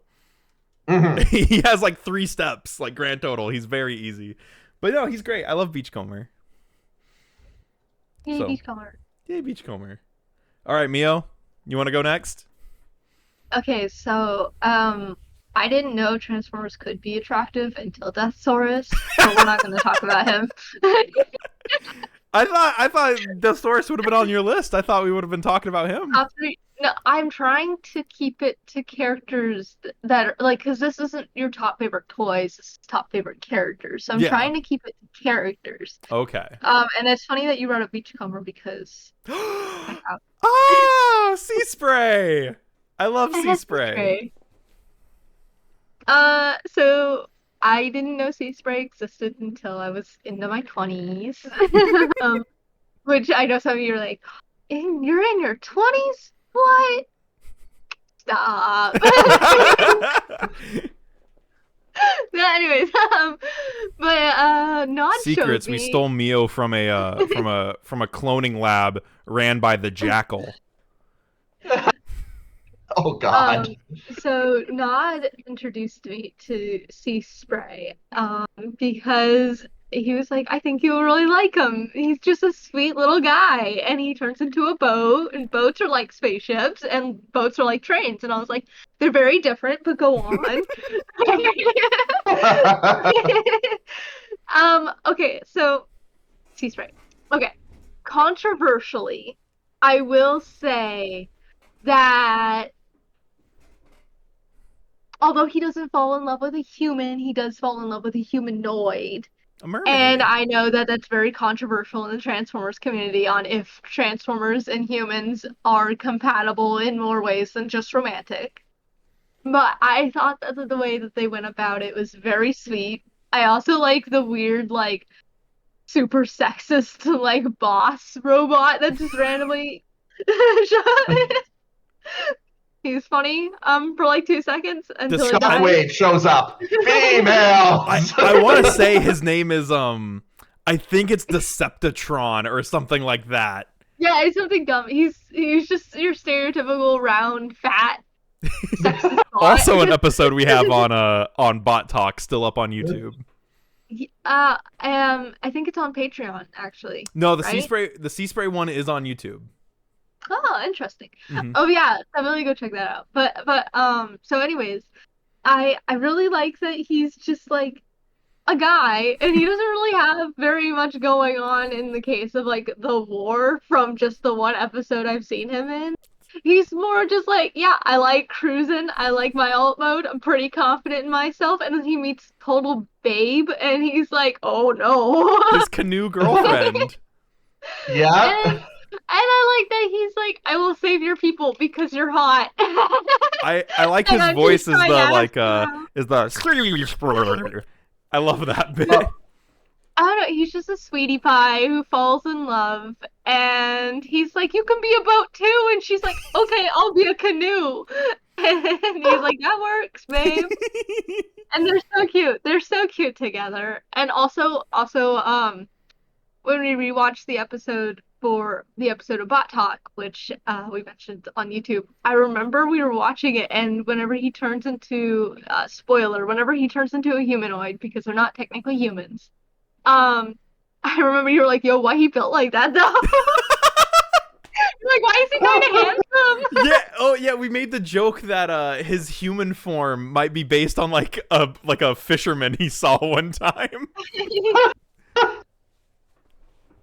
Mm-hmm. He has like 3 steps, like grand total. He's very easy. But no, he's great. I love Beachcomber. Yay, Beachcomber. Yay, Beachcomber. All right, Mio, you want to go next? Okay, so I didn't know Transformers could be attractive until Deathsaurus, so we're not going to talk about him. I thought Deathsaurus would have been on your list. I thought we would have been talking about him. No, I'm trying to keep it to characters that are like, because this isn't your top favorite toys, this is top favorite characters. So I'm trying to keep it to characters. Okay. And it's funny that you brought up Beachcomber because Sea Spray. I love Sea Spray. So I didn't know Sea Spray existed until I was into my 20s. Which I know some of you are like, you're in your 20s? What? Stop. Anyways, Nod Secrets. showed me... We stole Mio from a cloning lab ran by the Jackal. Oh God. So Nod introduced me to Sea Spray because he was like, I think you'll really like him. He's just a sweet little guy. And he turns into a boat, and boats are like spaceships, and boats are like trains. And I was like, they're very different, but go on. Okay, so Sea Spray. Okay. Controversially, I will say that although he doesn't fall in love with a human, he does fall in love with a humanoid. A mermaid. And I know that that's very controversial in the Transformers community on if Transformers and humans are compatible in more ways than just romantic. But I thought that the way that they went about it was very sweet. I also like the weird, like, super sexist, like, boss robot that just randomly He's funny for like 2 seconds until he dies. Wait, shows up. Female. I want to say his name is I think it's Deceptitron or something like that. Yeah, it's something dumb. He's just your stereotypical round fat. Also an episode we have on Bot Talk still up on YouTube. I think it's on Patreon actually. No, the Sea Spray one is on YouTube. Oh, interesting. Mm-hmm. Oh yeah, definitely go check that out. But so anyways, I really like that he's just like a guy and he doesn't really have very much going on in the case of like the war from just the one episode I've seen him in. He's more just like, yeah, I like cruising, I like my alt mode, I'm pretty confident in myself, and then he meets total babe and he's like, oh no. His canoe girlfriend. Yeah. And I like that he's like, I will save your people because you're hot. I like his voice is the like is the I love that bit. I don't know, he's just a sweetie pie who falls in love, and he's like, "You can be a boat too," and she's like, "Okay, I'll be a canoe," and he's like, "That works, babe." And they're so cute. They're so cute together. And also, when we rewatched the episode for the episode of Bot Talk, which we mentioned on YouTube, I remember we were watching it, and whenever he turns into spoiler, whenever he turns into a humanoid, because they're not technically humans, I remember you were like, "Yo, why he built like that though?" You're like, "Why is he kind of handsome?" Yeah. Oh, yeah. We made the joke that his human form might be based on like a fisherman he saw one time.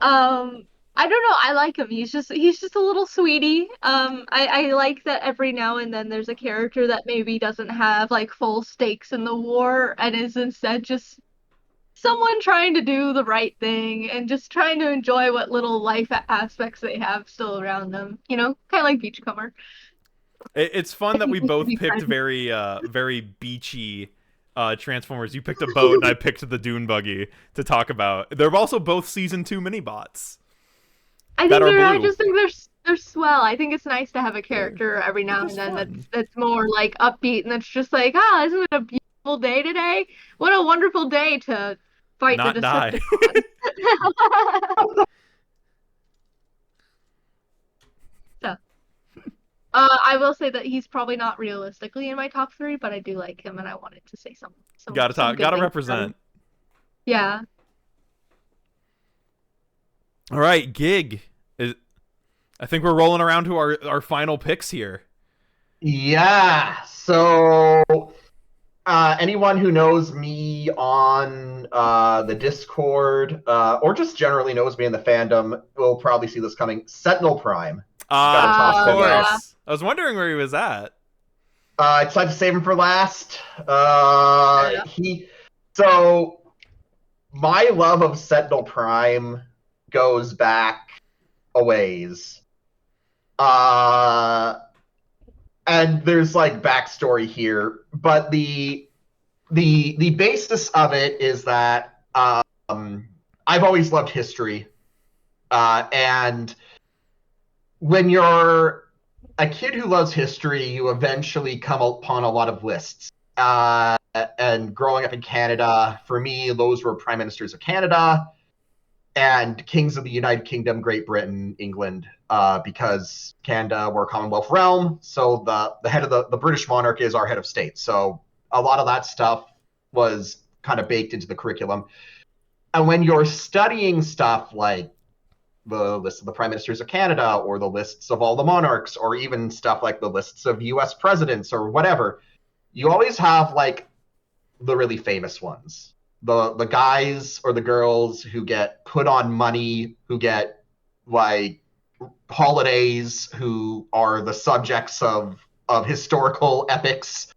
I don't know. I like him. He's just a little sweetie. I like that every now and then there's a character that maybe doesn't have like full stakes in the war and is instead just someone trying to do the right thing and just trying to enjoy what little life aspects they have still around them. You know, kind of like Beachcomber. It's fun that we People should both be picked friends. very beachy Transformers. You picked a boat, and I picked the dune buggy to talk about. They're also both season 2 mini bots I that think are I blue. just think they're swell. I think it's nice to have a character every They're now and just then fun. that's more like upbeat and that's just like, ah, isn't it a beautiful day today? What a wonderful day to fight the Not die. Decepticons. So, I will say that he's probably not realistically in my top three, but I do like him and I wanted to say some good Gotta things about him. represent. Yeah. All right, Gig. I think we're rolling around to our final picks here. Yeah. So anyone who knows me on the Discord or just generally knows me in the fandom will probably see this coming. Sentinel Prime. Gotta Of toss him in. Yeah. course. I was wondering where he was at. I decided to save him for last. Yeah. So my love of Sentinel Prime goes back a ways. And there's like backstory here, but the basis of it is that I've always loved history, and when you're a kid who loves history, you eventually come upon a lot of lists. And growing up in Canada, for me, those were prime ministers of Canada and kings of the United Kingdom, Great Britain, England, because Canada were a Commonwealth realm. So the head of the British monarch is our head of state. So a lot of that stuff was kind of baked into the curriculum. And when you're studying stuff like the list of the prime ministers of Canada or the lists of all the monarchs or even stuff like the lists of US presidents or whatever, you always have like the really famous ones. The guys or the girls who get put on money, who get like holidays, who are the subjects of historical epics.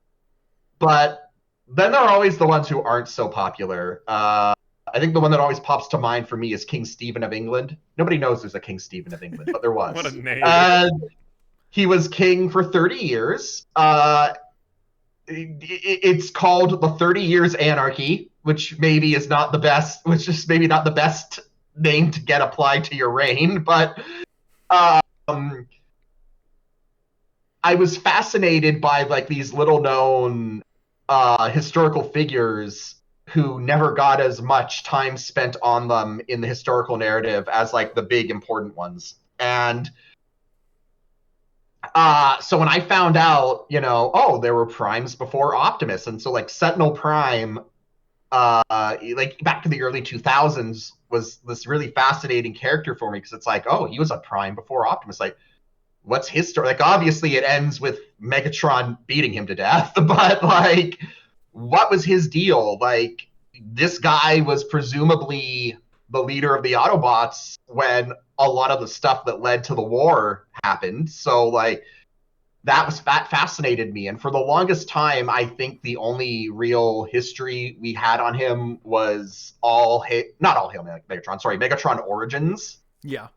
But then there are always the ones who aren't so popular. I think the one that always pops to mind for me is King Stephen of England. Nobody knows there's a King Stephen of England, but there was. What a name. He was king for 30 years. It's called the 30 Years Anarchy, which maybe is not the best, which is maybe not the best name to get applied to your reign, but I was fascinated by like these little known historical figures who never got as much time spent on them in the historical narrative as like the big important ones. And so when I found out, oh, there were primes before Optimus, and so like Sentinel Prime, like back to the early 2000s, was this really fascinating character for me because it's like, oh, he was a prime before Optimus. Like, what's his story? Like, obviously, it ends with Megatron beating him to death, but like, what was his deal? Like, this guy was presumably the leader of the Autobots when a lot of the stuff that led to the war happened. So like that fascinated me. And for the longest time, I think the only real history we had on him was not All Hail Megatron, sorry, Megatron Origins. Yeah.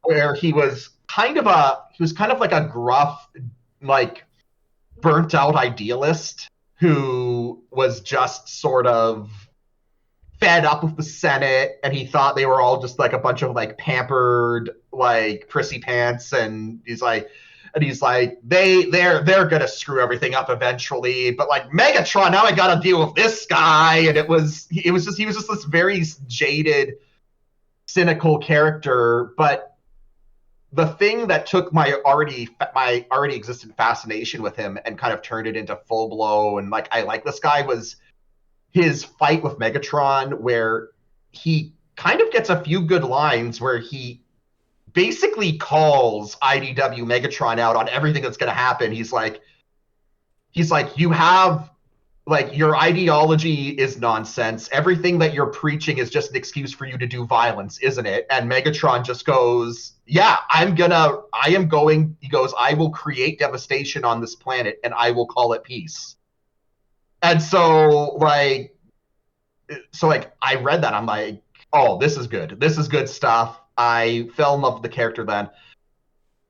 Where he was kind of like a gruff, like burnt out idealist who was just sort of fed up with the Senate, and he thought they were all just like a bunch of like pampered like prissy pants, and he's like they're gonna screw everything up eventually, but like Megatron, now I gotta deal with this guy. And he was just this very jaded, cynical character. But the thing that took my already existent fascination with him and kind of turned it into full blown like I like this guy was his fight with Megatron, where he kind of gets a few good lines where he basically calls IDW Megatron out on everything that's going to happen. He's like, you have, like, your ideology is nonsense. Everything that you're preaching is just an excuse for you to do violence, isn't it? And Megatron just goes, yeah, he goes, I will create devastation on this planet and I will call it peace. And so I read that. I'm like, oh, this is good. This is good stuff. I fell in love with the character then.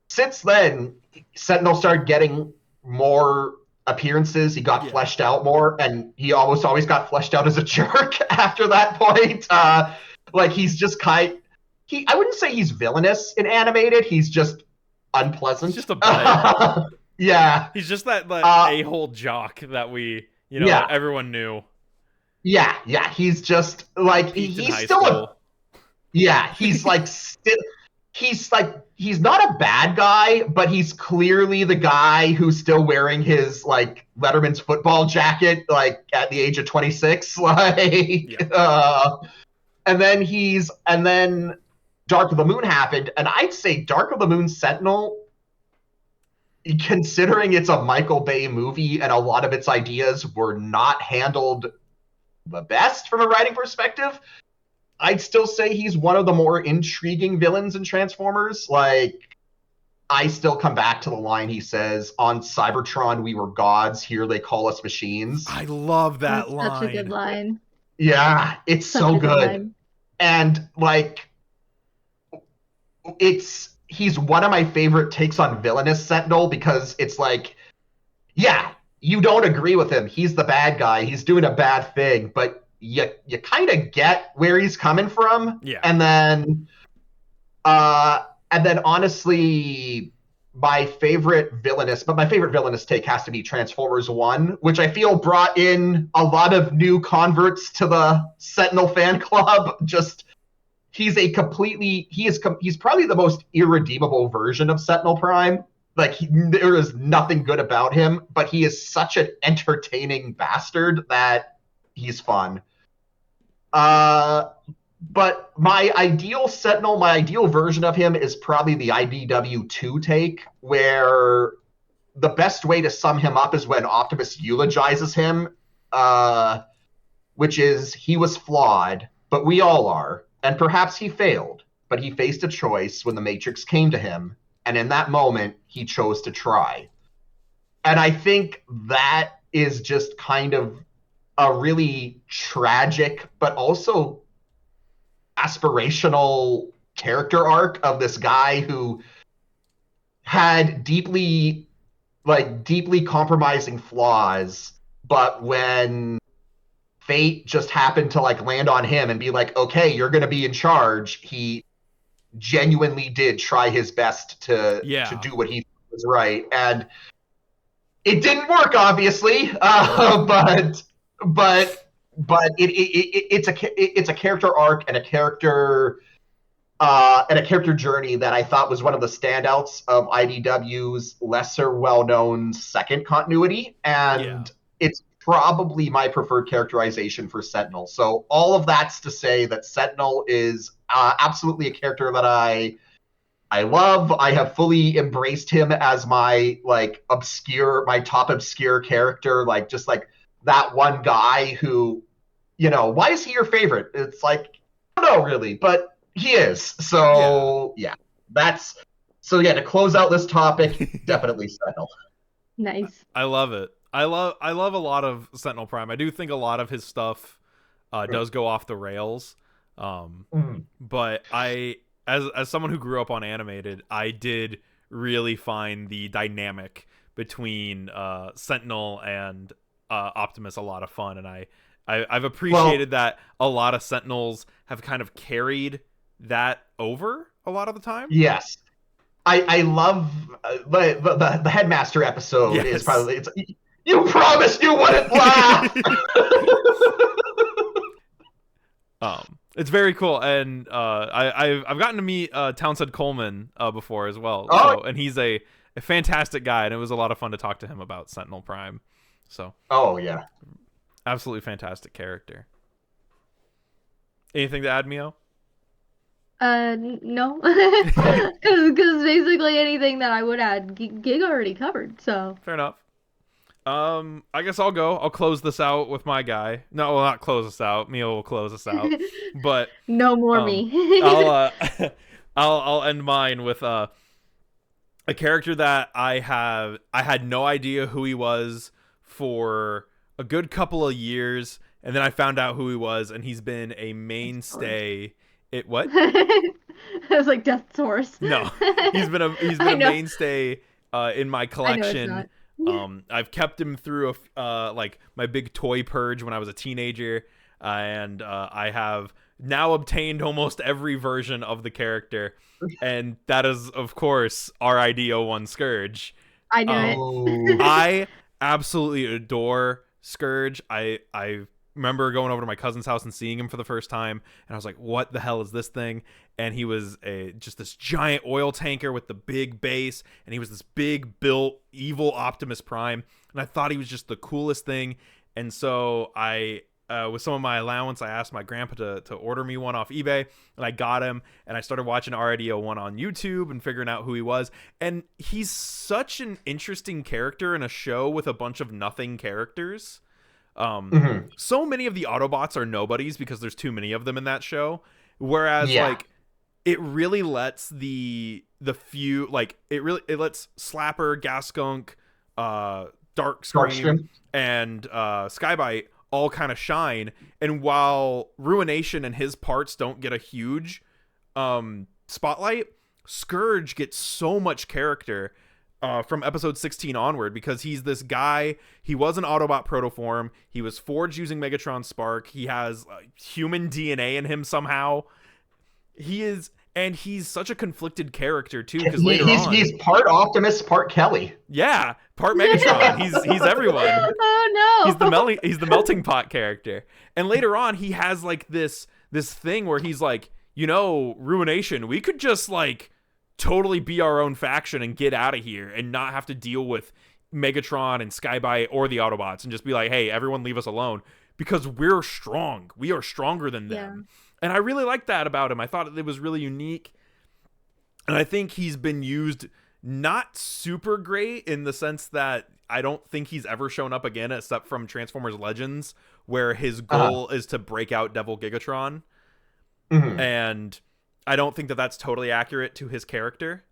Since then, Sentinel started getting more appearances. He got fleshed out more, and he almost always got fleshed out as a jerk after that point. He's just I wouldn't say he's villainous in animated. He's just unpleasant. He's just a butt. Yeah. He's just that a-hole jock that everyone knew. Yeah. He's just like he's still he's not a bad guy, but he's clearly the guy who's still wearing his like Letterman's football jacket like at the age of 26. And then Dark of the Moon happened, and I'd say Dark of the Moon Sentinel, considering it's a Michael Bay movie and a lot of its ideas were not handled the best from a writing perspective, I'd still say he's one of the more intriguing villains in Transformers. Like, I still come back to the line he says, on Cybertron we were gods, here they call us machines. I love that line. Such a good line. Yeah, it's so good. And like, he's one of my favorite takes on villainous Sentinel, because it's like, yeah, you don't agree with him. He's the bad guy. He's doing a bad thing, but you kind of get where he's coming from. Yeah. And then honestly, my favorite villainous take has to be Transformers 1, which I feel brought in a lot of new converts to the Sentinel fan club. Just, he's probably the most irredeemable version of Sentinel Prime. Like, there is nothing good about him, but he is such an entertaining bastard that he's fun. But my ideal Sentinel, my ideal version of him is probably the IDW2 take, where the best way to sum him up is when Optimus eulogizes him, which is, he was flawed, but we all are, and perhaps he failed, but he faced a choice when the Matrix came to him, and in that moment, he chose to try. And I think that is just kind of a really tragic, but also aspirational character arc of this guy who had deeply compromising flaws, but when fate just happened to like land on him and be like, okay, you're going to be in charge, he genuinely did try his best to do what he thought was right. And it didn't work, obviously, but it's a character arc and a character journey that I thought was one of the standouts of IDW's lesser well-known second continuity, and it's probably my preferred characterization for Sentinel. So all of that's to say that Sentinel is absolutely a character that I love. I have fully embraced him as my top obscure character, like just like that one guy who, why is he your favorite? It's like, I don't know really, but he is. So to close out this topic, definitely Sentinel. Nice. I love it. I love a lot of Sentinel Prime. I do think a lot of his stuff does go off the rails. But as someone who grew up on animated, I did really find the dynamic between Sentinel and Optimus a lot of fun, and I I've appreciated that a lot of Sentinels have kind of carried that over a lot of the time. Yes. I love the headmaster episode is probably it's you promised you wouldn't laugh. It's very cool, and I've gotten to meet Townsend Coleman before as well. Oh. So, and he's a fantastic guy, and it was a lot of fun to talk to him about Sentinel Prime. So, oh yeah, absolutely fantastic character. Anything to add, Mio? No, because basically anything that I would add, Gig already covered. So fair enough. I guess I'll go. I'll close this out with my guy. No, well, not close us out. Mio will close us out. But no more me. I'll end mine with a character that I had no idea who he was for a good couple of years, and then I found out who he was, and he's been a mainstay. What? I was like Death Source. No, he's been a mainstay in my collection. I've kept him through like my big toy purge when I was a teenager, and I have now obtained almost every version of the character, and that is of course RID01 Scourge. I knew it. I absolutely adore Scourge. I remember going over to my cousin's house and seeing him for the first time, and I was like, what the hell is this thing? And he was just this giant oil tanker with the big base, and he was this big built evil Optimus Prime, and I thought he was just the coolest thing. And so I with some of my allowance, I asked my grandpa to order me one off eBay, and I got him, and I started watching RID01 on YouTube and figuring out who he was. And he's such an interesting character in a show with a bunch of nothing characters. So many of the Autobots are nobodies because there's too many of them in that show, whereas like it really lets the few, like it lets Slapper, Gaskunk, Darkscream, and Skybite all kind of shine. And while Ruination and his parts don't get a huge spotlight, Scourge gets so much character from episode 16 onward, because he's this guy. He was an Autobot protoform. He was forged using Megatron's spark. He has human DNA in him somehow. He's such a conflicted character too, because he's part Optimus, part Kelly. Yeah, part Megatron. he's everyone. Oh no. He's the melting pot character. And later on, he has like this thing where he's like, Ruination, we could just like totally be our own faction and get out of here and not have to deal with Megatron and Skybite or the Autobots, and just be like, hey, everyone leave us alone, because we're strong. We are stronger than them. Yeah. And I really liked that about him. I thought it was really unique. And I think he's been used not super great, in the sense that I don't think he's ever shown up again except from Transformers Legends, where his goal is to break out Devil Gigatron. And I don't think that that's totally accurate to his character.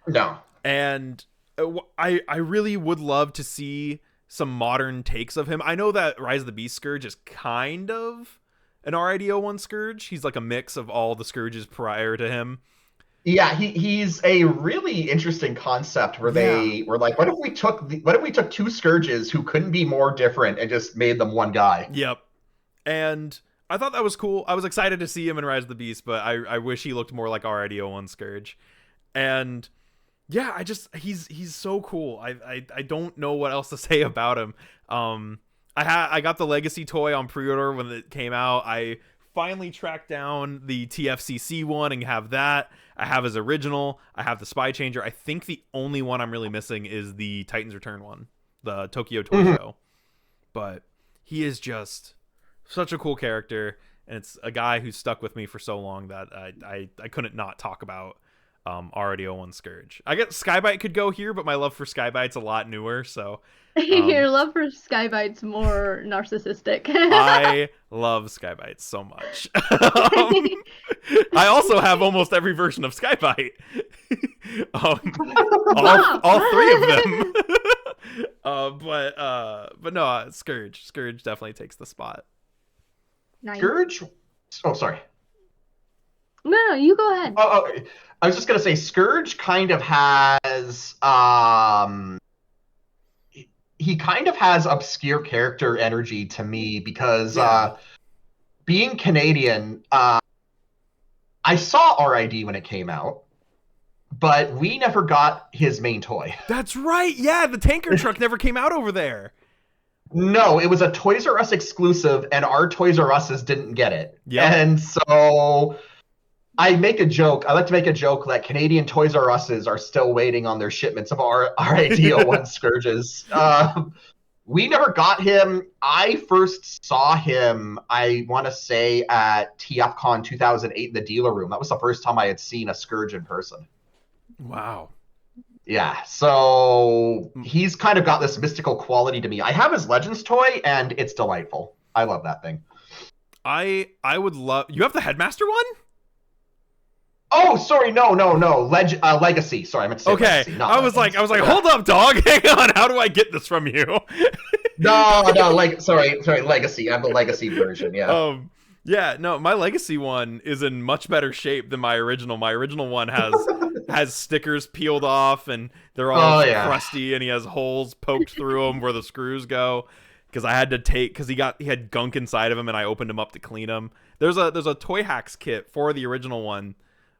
No. And I really would love to see some modern takes of him. I know that Rise of the Beast Scourge is kind of an RID01 Scourge. He's like a mix of all the Scourges prior to him. Yeah, he's a really interesting concept where they were like, what if we took two Scourges who couldn't be more different and just made them one guy? Yep. And I thought that was cool. I was excited to see him in Rise of the Beast, but I wish he looked more like RID01 Scourge. And yeah, he's so cool. I don't know what else to say about him. I got the Legacy toy on pre-order when it came out. I finally tracked down the TFCC one and have that. I have his original. I have the Spy Changer. I think the only one I'm really missing is the Titans Return one, the Tokyo Toy Show. But he is just such a cool character, and it's a guy who's stuck with me for so long that I couldn't not talk about RID01 Scourge. I guess Skybite could go here, but my love for Skybite's a lot newer, so your love for Skybite's more narcissistic. I love Skybite so much. I also have almost every version of Skybite. All three of them. But no, Scourge definitely takes the spot. Nice. Scourge? Oh, sorry. No, you go ahead. Oh, I was just gonna say Scourge kind of has he kind of has obscure character energy to me because being Canadian, I saw RID when it came out, but we never got his main toy. That's right. Yeah, the tanker truck never came out over there. No, it was a Toys R Us exclusive, and our Toys R Us's didn't get it. Yep. And so I make a joke. I like to make a joke that Canadian Toys R Us's are still waiting on their shipments of our RID01 Scourges. We never got him. I first saw him, I want to say, at TFCon 2008 in the dealer room. That was the first time I had seen a Scourge in person. Wow. Yeah, so he's kind of got this mystical quality to me. I have his Legends toy, and it's delightful. I love that thing. I would love... You have the Headmaster one? Oh, sorry, no. Legacy. Sorry, I meant to say Legacy. Not I was Legends. like, hold up, dog. Hang on. How do I get this from you? Sorry, Legacy. I have the Legacy version. Yeah. Yeah, no, my Legacy one is in much better shape than my original. My original one has stickers peeled off, and they're all crusty, and he has holes poked through them where the screws go. Because I had to because he had gunk inside of him, and I opened him up to clean him. There's a Toy Hacks kit for the original one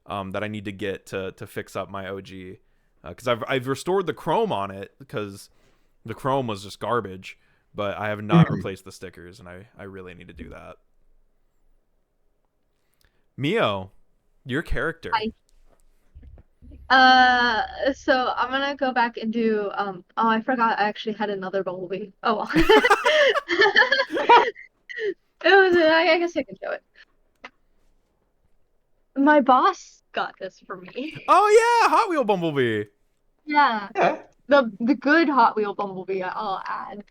that I need to get to fix up my OG. Because I've restored the chrome on it because the chrome was just garbage, but I have not replaced the stickers, and I really need to do that. Mio, your character. So I'm gonna go back and do I forgot I actually had another Bumblebee. Oh well. I guess I can show it. My boss got this for me. Oh yeah, Hot Wheel Bumblebee. Yeah. The good Hot Wheel Bumblebee I'll add.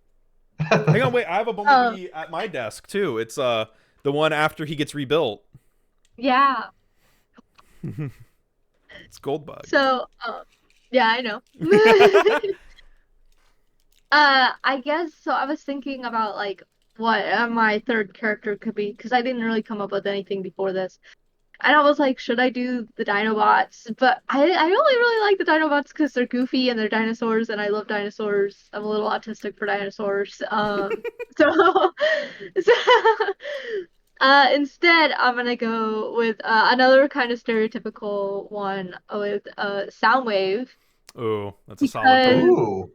Hang on, wait, I have a Bumblebee at my desk too. It's the one after he gets rebuilt. Yeah. It's Goldbug. So, yeah, I know. I guess so. I was thinking about like what my third character could be because I didn't really come up with anything before this. And I was like, should I do the Dinobots? But I only really like the Dinobots because they're goofy and they're dinosaurs, and I love dinosaurs. I'm a little autistic for dinosaurs. So instead, I'm gonna go with another kind of stereotypical one with Soundwave. Oh, that's a solid pick. Ooh.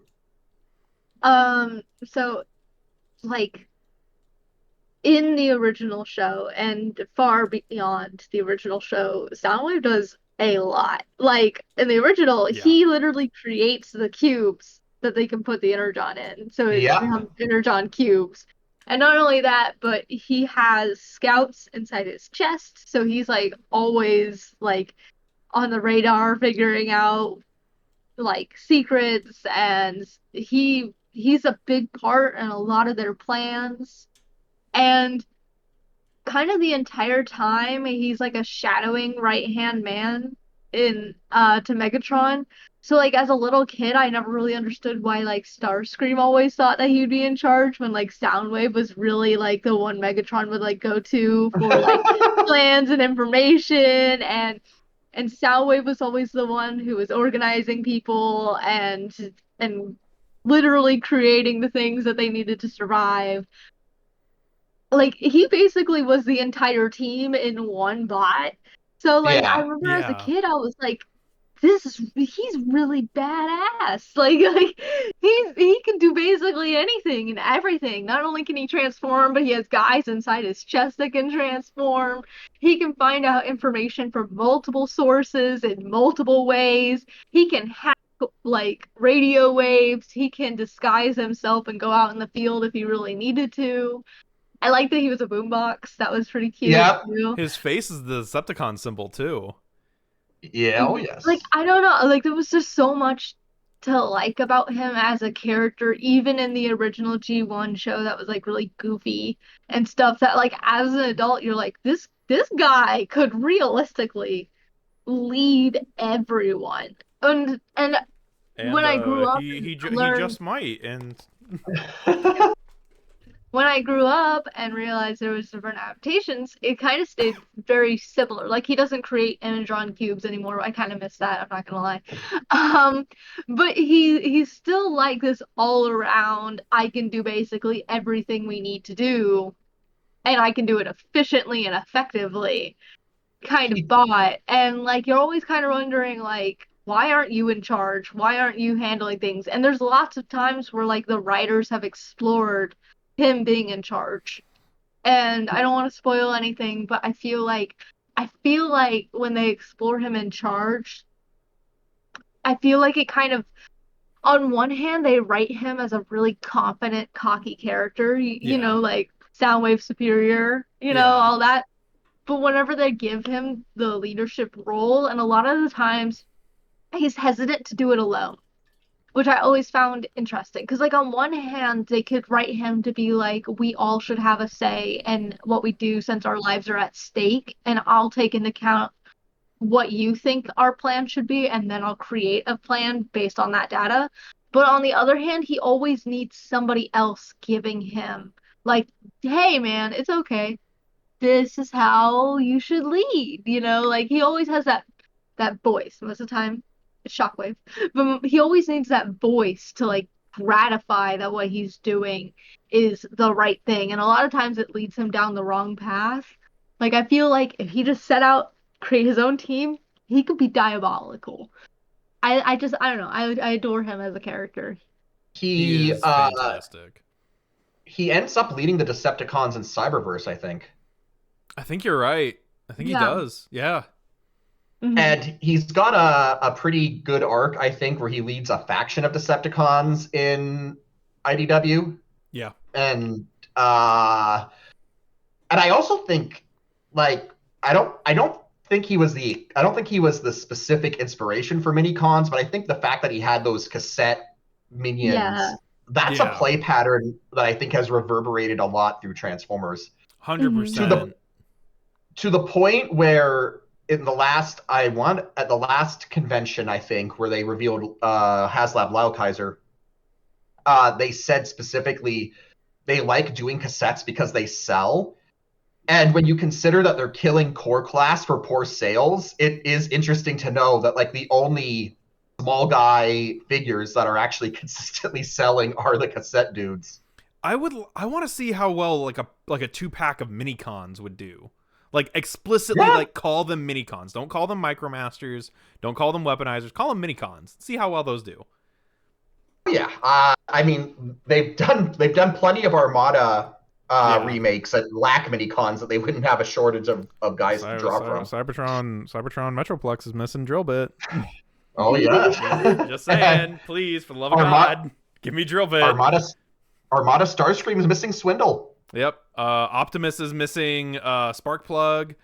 So like in the original show and far beyond the original show, Soundwave does a lot. Like in the original, he literally creates the cubes that they can put the Energon in. So it's Energon cubes. And not only that, but he has scouts inside his chest. So he's like always like on the radar figuring out like secrets, and he's a big part in a lot of their plans. And kind of the entire time he's like a shadowing right-hand man in to Megatron. So like as a little kid I never really understood why like Starscream always thought that he would be in charge when like Soundwave was really like the one Megatron would like go to for like plans and information, and Soundwave was always the one who was organizing people and literally creating the things that they needed to survive. Like he basically was the entire team in one bot. So like I remember as a kid I was like, he's really badass. Like he can do basically anything and everything. Not only can he transform, but he has guys inside his chest that can transform. He can find out information from multiple sources in multiple ways. He can hack like radio waves. He can disguise himself and go out in the field if he really needed to. I like that he was a boombox. That was pretty cute. Yep. Too. His face is the Decepticon symbol too. Yeah, oh yes. Like I don't know, like there was just so much to like about him as a character, even in the original G1 show that was like really goofy and stuff that like as an adult you're like this guy could realistically lead everyone. And when I grew up he learned... just might and when I grew up and realized there was different adaptations, it kind of stayed very similar. Like he doesn't create drawn cubes anymore. I kind of miss that. I'm not gonna lie. Um, but he's still like this all around. I can do basically everything we need to do, and I can do it efficiently and effectively. Kind of bot. And like you're always kind of wondering like, why aren't you in charge? Why aren't you handling things? And there's lots of times where like the writers have explored him being in charge. And I don't want to spoil anything, but I feel like when they explore him in charge, I feel like it kind of on one hand they write him as a really confident, cocky character, you know, Yeah. like Soundwave superior, Yeah. all that. But whenever they give him the leadership role, and a lot of the times he's hesitant to do it alone, which I always found interesting. Because, like, on one hand, they could write him to be like, we all should have a say in what we do since our lives are at stake, and I'll take into account what you think our plan should be, and then I'll create a plan based on that data. But on the other hand, he always needs somebody else giving him, like, hey, man, it's okay, this is how you should lead, like he always has that voice. Most of the time it's Shockwave, but he always needs that voice to like gratify that what he's doing is the right thing, and a lot of times it leads him down the wrong path. Like I feel like if he just set out create his own team, he could be diabolical. I don't know, I adore him as a character. He He is fantastic. he ends up leading the Decepticons in Cyberverse, I think. I think you're right. I think he does. Yeah. Mm-hmm. And he's got a pretty good arc, I think, where he leads a faction of Decepticons in IDW. Yeah. And I also think, like, I don't think he was the specific inspiration for minicons, but I think the fact that he had those cassette minions, that's a play pattern that I think has reverberated a lot through Transformers. 100%. To the point where at the last convention, I think, where they revealed Haslab Laukaiser, they said specifically they like doing cassettes because they sell. And when you consider that they're killing core class for poor sales, it is interesting to know that like the only small guy figures that are actually consistently selling are the cassette dudes. I want to see how well like a 2-pack of minicons would do. Like explicitly like call them minicons. Don't call them micromasters. Don't call them weaponizers. Call them minicons. See how well those do. Yeah. I mean, they've done plenty of Armada remakes and lack minicons that they wouldn't have a shortage of guys to draw from. Cybertron Metroplex is missing drill bit. Oh yeah. Just saying, please, for the love of God, give me drill bit. Armada Starscream is missing Swindle. Yep. Optimus is missing Sparkplug.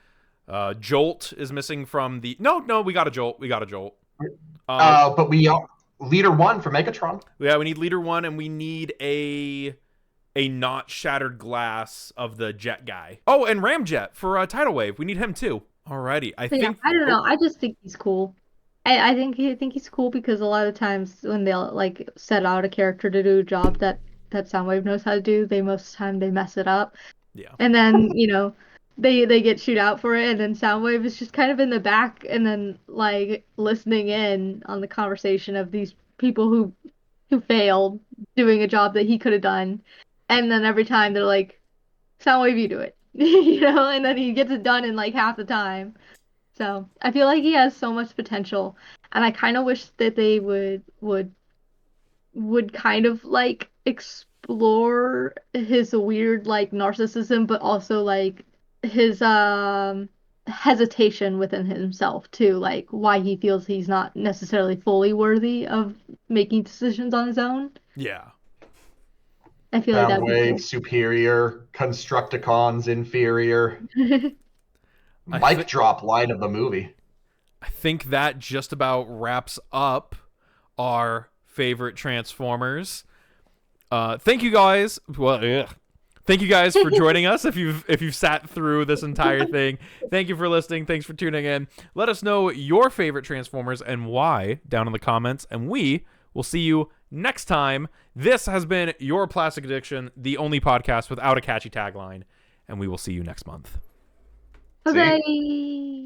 Jolt is missing from the No, we got a Jolt. But we Leader 1 for Megatron. Yeah, we need Leader 1, and we need a not shattered glass of the jet guy. Oh, and Ramjet for Tidal Wave. We need him too. Alrighty. I think I don't know. I just think he's cool. I think he's cool because a lot of times when they'll like set out a character to do a job that Soundwave knows how to do, most of the time they mess it up. Yeah. And then, they get shoot out for it, and then Soundwave is just kind of in the back and then like listening in on the conversation of these people who failed doing a job that he could have done. And then every time they're like, Soundwave, you do it. And then he gets it done in like half the time. So I feel like he has so much potential, and I kind of wish that they would kind of like explore his weird like narcissism, but also like his hesitation within himself too, like why he feels he's not necessarily fully worthy of making decisions on his own. Yeah. I feel like that would be cool. Superior, Constructicons inferior. Mic drop line of the movie. I think that just about wraps up our favorite Transformers. Thank you guys. Thank you guys for joining us. If you've sat through this entire thing, thank you for listening. Thanks for tuning in. Let us know your favorite Transformers and why down in the comments, and we will see you next time. This has been Your Plastic Addiction, the only podcast without a catchy tagline, and we will see you next month. Bye.